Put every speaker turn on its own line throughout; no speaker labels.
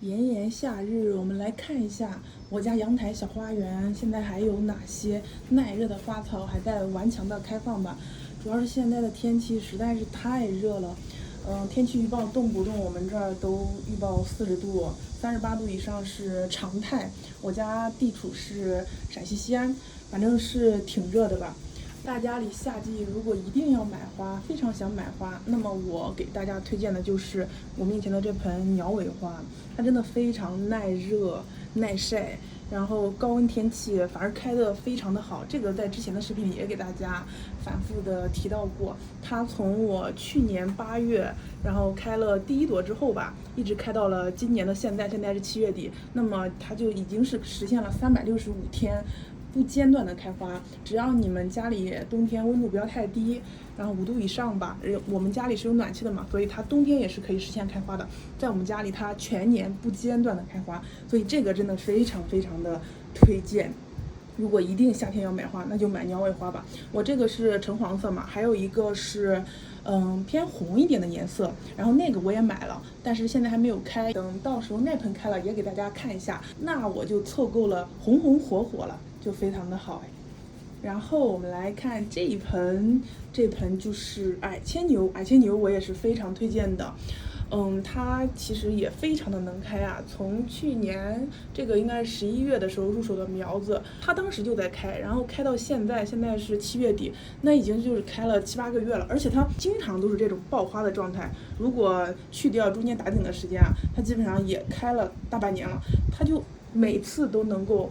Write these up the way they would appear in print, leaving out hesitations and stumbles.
炎炎夏日，我们来看一下我家阳台小花园现在还有哪些耐热的花草还在顽强的开放吧。主要是现在的天气实在是太热了，天气预报动不动我们这儿都预报40度、38度以上是常态。我家地处是陕西西安，反正是挺热的吧。大家里夏季如果一定要买花，非常想买花，那么我给大家推荐的就是我面前的这盆鸟尾花，它真的非常耐热、耐晒，然后高温天气反而开得非常的好。这个在之前的视频里也给大家反复的提到过。它从我去年8月，然后开了第一朵之后吧，一直开到了今年的现在是7月底，那么它就已经是实现了365天。不间断的开花，只要你们家里冬天温度不要太低，然后5度以上吧。我们家里是有暖气的嘛，所以它冬天也是可以实现开花的。在我们家里，它全年不间断的开花，所以这个真的非常非常的推荐。如果一定夏天要买花，那就买鸟尾花吧。我这个是橙黄色嘛，还有一个是偏红一点的颜色，然后那个我也买了，但是现在还没有开，等到时候那盆开了也给大家看一下，那我就凑够了红红火火了，就非常的好哎。然后我们来看这一盆，这盆就是矮牵牛，矮牵牛我也是非常推荐的。它其实也非常的能开啊。从去年这个应该是11月的时候入手的苗子，它当时就在开，然后开到现在是7月底，那已经就是开了7、8个月了，而且它经常都是这种爆花的状态。如果去掉中间打顶的时间啊，它基本上也开了大半年了，它就每次都能够，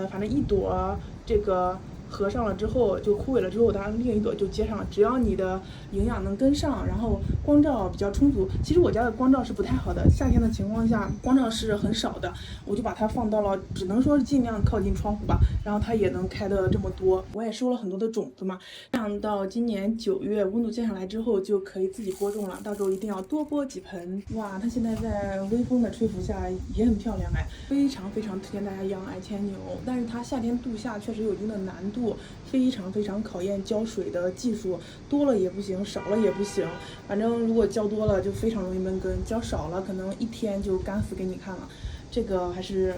反正一朵这个。合上了之后就枯萎了之后，当然另一朵就接上了。只要你的营养能跟上，然后光照比较充足。其实我家的光照是不太好的，夏天的情况下光照是很少的，我就把它放到了，只能说是尽量靠近窗户吧。然后它也能开的这么多，我也收了很多的种子嘛。这样到今年9月温度降下来之后，就可以自己播种了。到时候一定要多播几盆。哇，它现在在微风的吹拂下也很漂亮哎，非常非常推荐大家养矮牵牛。但是它夏天度夏确实有一定的难度。非常非常考验浇水的技术，多了也不行，少了也不行。反正如果浇多了就非常容易闷根，浇少了可能1天就干死给你看了。这个还是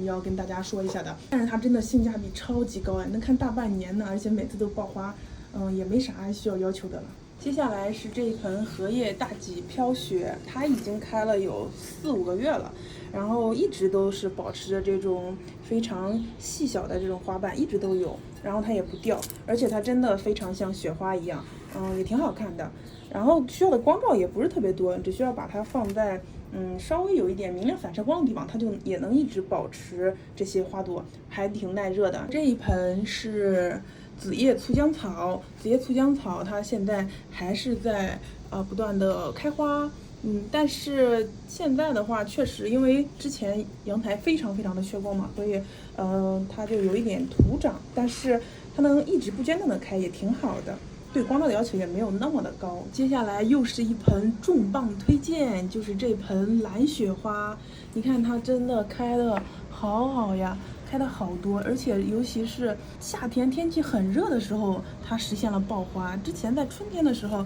要跟大家说一下的。但是它真的性价比超级高哎，能看大半年呢，而且每次都爆花，也没啥需要求的了。接下来是这一盆荷叶大戟飘雪，它已经开了有4、5个月了，然后一直都是保持着这种非常细小的这种花瓣，一直都有，然后它也不掉，而且它真的非常像雪花一样，也挺好看的。然后需要的光照也不是特别多，只需要把它放在稍微有一点明亮反射光的地方，它就也能一直保持这些花朵，还挺耐热的。这一盆是紫叶粗浆草，紫叶粗浆草它现在还是在不断的开花，但是现在的话，确实因为之前阳台非常非常的缺光嘛，所以它就有一点徒长，但是它能一直不间断的开也挺好的。对光照的要求也没有那么的高。接下来又是一盆重磅推荐，就是这盆蓝雪花，你看它真的开的好好呀，开的好多，而且尤其是夏天天气很热的时候，它实现了爆花。之前在春天的时候，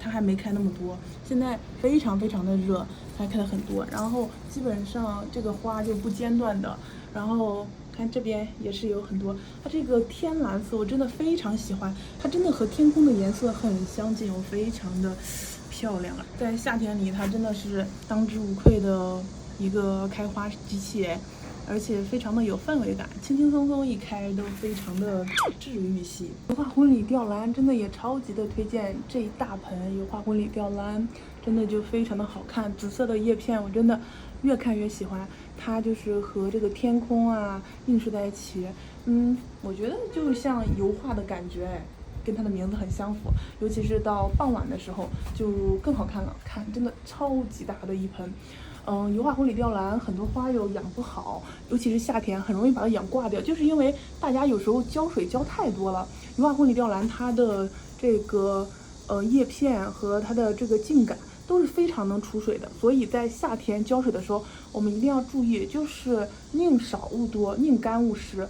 它还没开那么多，现在非常非常的热，它开了很多，然后基本上这个花就不间断的，然后。看这边也是有很多，它这个天蓝色我真的非常喜欢，它真的和天空的颜色很相近，我非常的漂亮。在夏天里，它真的是当之无愧的一个开花机器，而且非常的有氛围感，轻轻松松一开都非常的治愈系。油画婚礼吊兰真的也超级的推荐，这一大盆油画婚礼吊兰真的就非常的好看，紫色的叶片我真的越看越喜欢。它就是和这个天空啊映射在一起，我觉得就像油画的感觉，跟它的名字很相符。尤其是到傍晚的时候就更好看了，看真的超级大的一盆。油画婚礼吊兰很多花友养不好，尤其是夏天很容易把它养挂掉，就是因为大家有时候浇水浇太多了。油画婚礼吊兰它的这个叶片和它的这个茎秆都是非常能储水的，所以在夏天浇水的时候，我们一定要注意，就是宁少勿多，宁干勿湿。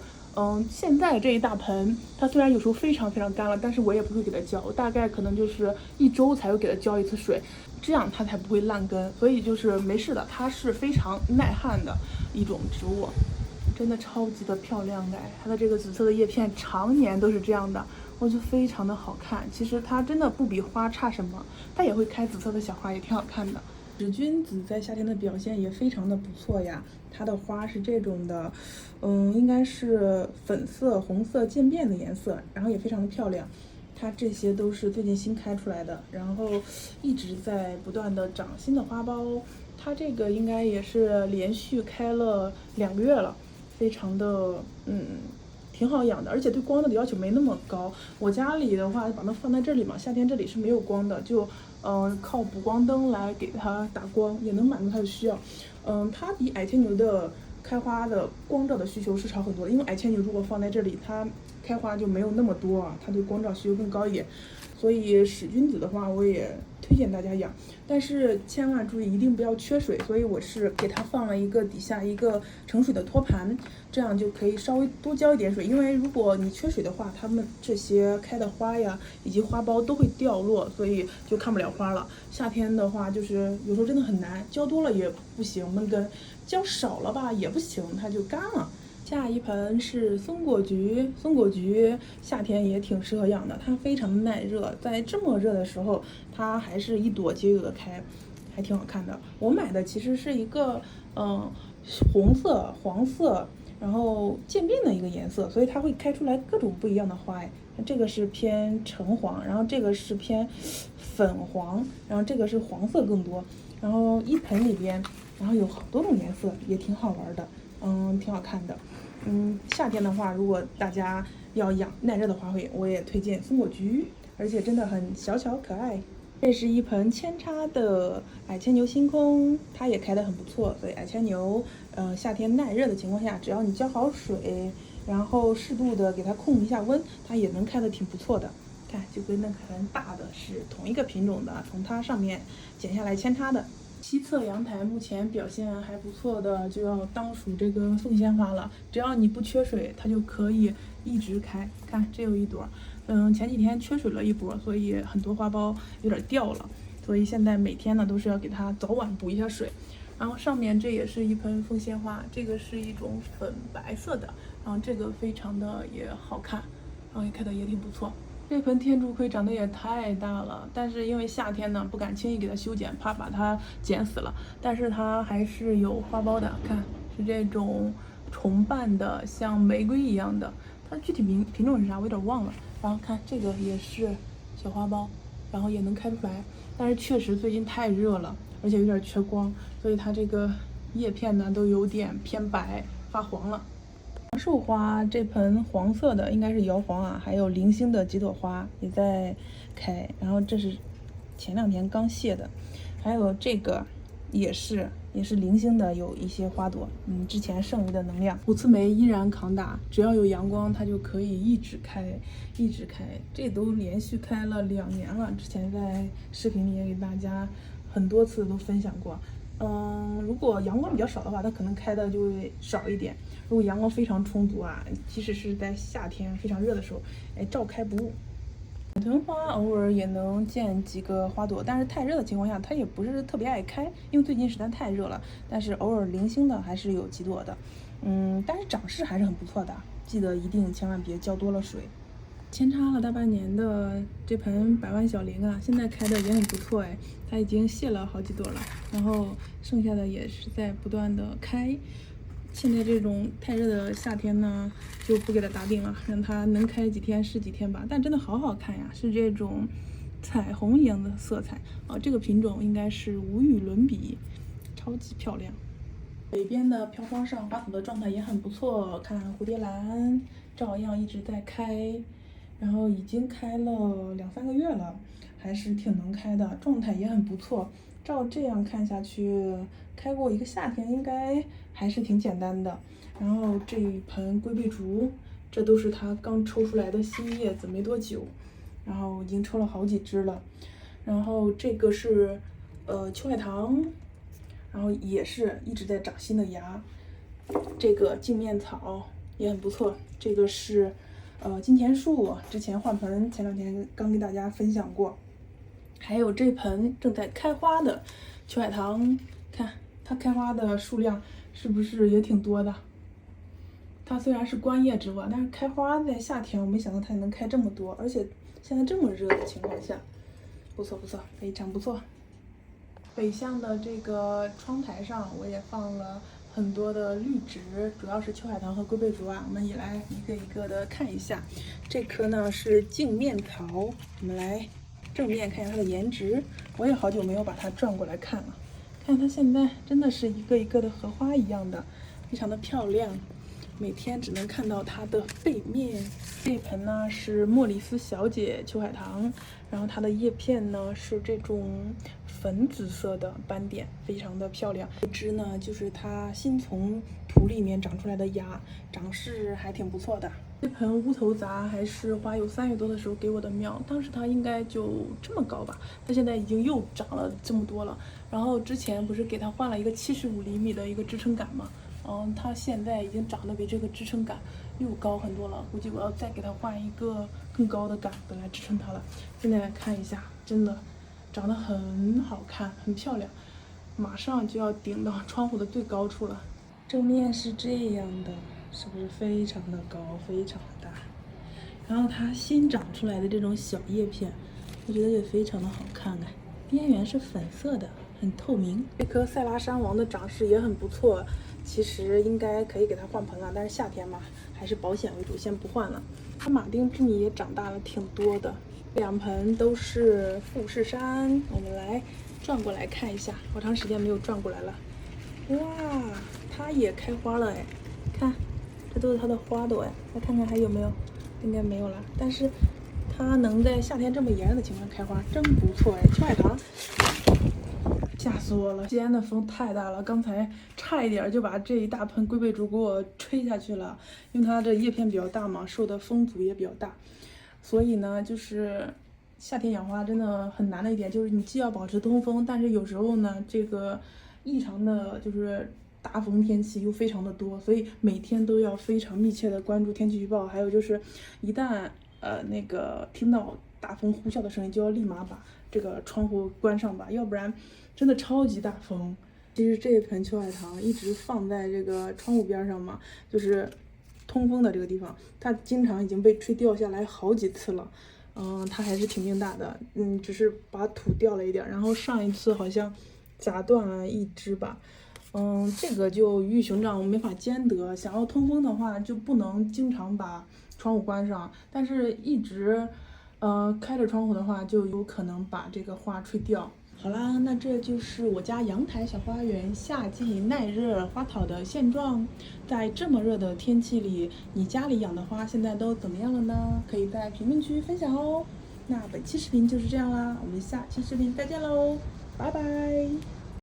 现在这一大盆，它虽然有时候非常非常干了，但是我也不会给它浇，大概可能就是1周才会给它浇一次水，这样它才不会烂根，所以就是没事的。它是非常耐旱的一种植物，真的超级的漂亮的，它的这个紫色的叶片常年都是这样的，我觉得非常的好看。其实它真的不比花差什么，它也会开紫色的小花，也挺好看的。使君子在夏天的表现也非常的不错呀，它的花是这种的，应该是粉色、红色渐变的颜色，然后也非常的漂亮。它这些都是最近新开出来的，然后一直在不断的长新的花苞。它这个应该也是连续开了2个月了，非常的挺好养的，而且对光的要求没那么高。我家里的话，把它放在这里嘛，夏天这里是没有光的，就靠补光灯来给它打光，也能满足它的需要。它比矮牵牛的开花的光照的需求是少很多的，因为矮牵牛如果放在这里，它开花就没有那么多啊，它对光照需求更高一点。所以使君子的话，我也推荐大家养，但是千万注意一定不要缺水。所以我是给它放了一个底下一个盛水的托盘，这样就可以稍微多浇一点水。因为如果你缺水的话，它们这些开的花呀以及花苞都会掉落，所以就看不了花了。夏天的话，就是有时候真的很难，浇多了也不行闷根，浇少了吧也不行，它就干了。下一盆是松果菊，松果菊夏天也挺适合养的，它非常的耐热，在这么热的时候，它还是一朵接一朵的开，还挺好看的。我买的其实是一个红色、黄色，然后渐变的一个颜色，所以它会开出来各种不一样的花。这个是偏橙黄，然后这个是偏粉黄，然后这个是黄色更多，然后一盆里边，然后有好多种颜色，也挺好玩的，挺好看的。夏天的话，如果大家要养耐热的花卉，我也推荐松果菊，而且真的很小巧可爱。这是一盆扦插的矮牵牛星空，它也开得很不错。所以矮牵牛，夏天耐热的情况下，只要你浇好水，然后适度的给它控一下温，它也能开得挺不错的。看，就跟那盆大的是同一个品种的，从它上面剪下来扦插的。西侧阳台目前表现还不错的，就要当属这个凤仙花了。只要你不缺水，它就可以一直开。看，这有一朵，前几天缺水了一波，所以很多花苞有点掉了。所以现在每天呢都是要给它早晚补一下水。然后上面这也是一盆凤仙花，这个是一种粉白色的，然后这个非常的也好看，然后也开的也挺不错。这盆天竺葵长得也太大了，但是因为夏天呢，不敢轻易给它修剪，怕把它剪死了。但是它还是有花苞的，看是这种重瓣的，像玫瑰一样的。它具体品种是啥，我有点忘了。然后看这个也是小花苞，然后也能开出来。但是确实最近太热了，而且有点缺光，所以它这个叶片呢都有点偏白，发黄了。杨树花这盆黄色的应该是摇黄啊，还有零星的几朵花也在开，然后这是前2天刚谢的，还有这个也是零星的有一些花朵，之前剩余的能量。虎刺梅依然抗打，只要有阳光它就可以一直开，一直开，这都连续开了2年了。之前在视频里也给大家很多次都分享过。如果阳光比较少的话，它可能开的就会少一点。如果阳光非常充足啊，即使是在夏天非常热的时候，照开不误。海豚花偶尔也能见几个花朵，但是太热的情况下，它也不是特别爱开，因为最近实在太热了。但是偶尔零星的还是有几朵的，但是长势还是很不错的。记得一定千万别浇多了水。扦插了大半年的这盆百万小铃啊，现在开的也很不错它已经谢了好几朵了，然后剩下的也是在不断的开。现在这种太热的夏天呢，就不给它打顶了，让它能开几天是几天吧。但真的好好看呀，是这种彩虹一样的色彩啊。这个品种应该是无与伦比，超级漂亮。北边的飘窗上花草的状态也很不错，看蝴蝶兰照样一直在开。然后已经开了2-3个月了，还是挺能开的，状态也很不错。照这样看下去，开过1个夏天应该还是挺简单的。然后这一盆龟背竹，这都是它刚抽出来的新叶子没多久，然后已经抽了好几枝了。然后这个是秋海棠，然后也是一直在长新的芽。这个镜面草也很不错。这个是金钱树，之前换盆，前2天刚跟大家分享过。还有这盆正在开花的秋海棠，看它开花的数量是不是也挺多的？它虽然是观叶植物，但是开花在夏天，我没想到它也能开这么多，而且现在这么热的情况下，不错不错，非常不错。北向的这个窗台上，我也放了很多的绿植，主要是秋海棠和龟背竹啊。我们也来一个一个的看一下。这棵呢是镜面草，我们来正面看一下它的颜值。我也好久没有把它转过来看了，看它现在真的是一个一个的荷花一样的，非常的漂亮。每天只能看到它的背面。这盆呢是莫里斯小姐秋海棠，然后它的叶片呢是这种粉紫色的斑点，非常的漂亮。这枝呢就是它新从土里面长出来的芽，长势还挺不错的。这盆乌头杂还是花友3月多的时候给我的苗，当时它应该就这么高吧，它现在已经又长了这么多了。然后之前不是给它换了一个75厘米的一个支撑杆吗？它现在已经长得比这个支撑杆又高很多了，估计我要再给它换一个更高的杆子来支撑它了。现在看一下，真的长得很好看，很漂亮，马上就要顶到窗户的最高处了。正面是这样的，是不是非常的高，非常的大？然后它新长出来的这种小叶片，我觉得也非常的好看哎，边缘是粉色的，很透明。这棵塞拉山王的长势也很不错，其实应该可以给它换盆了，但是夏天嘛，还是保险为主，先不换了。它马丁之谜也长大了挺多的，这2盆都是富士山，我们来转过来看一下，好长时间没有转过来了。哇，它也开花了哎，看，这都是它的花朵哎，来看看还有没有，应该没有了，但是它能在夏天这么炎热的情况开花，真不错哎。秋海棠，吓死我了！西安的风太大了，刚才差一点就把这一大盆龟背竹给我吹下去了，因为它的叶片比较大嘛，受的风阻也比较大，所以呢，就是夏天养花真的很难的一点，就是你既要保持通风，但是有时候呢，这个异常的就是大风天气又非常的多，所以每天都要非常密切的关注天气预报，还有就是一旦那个听到大风呼啸的声音，就要立马把这个窗户关上吧，要不然真的超级大风。其实这一盆秋海棠一直放在这个窗户边上嘛，就是通风的这个地方，它经常已经被吹掉下来好几次了。它还是挺命大的，只是把土掉了一点，然后上一次好像夹断了一枝吧。这个就鱼与熊掌没法兼得，想要通风的话就不能经常把窗户关上，但是一直开着窗户的话就有可能把这个花吹掉。好啦，那这就是我家阳台小花园夏季耐热花草的现状。在这么热的天气里，你家里养的花现在都怎么样了呢？可以在评论区分享哦。那本期视频就是这样啦，我们下期视频再见喽，拜拜。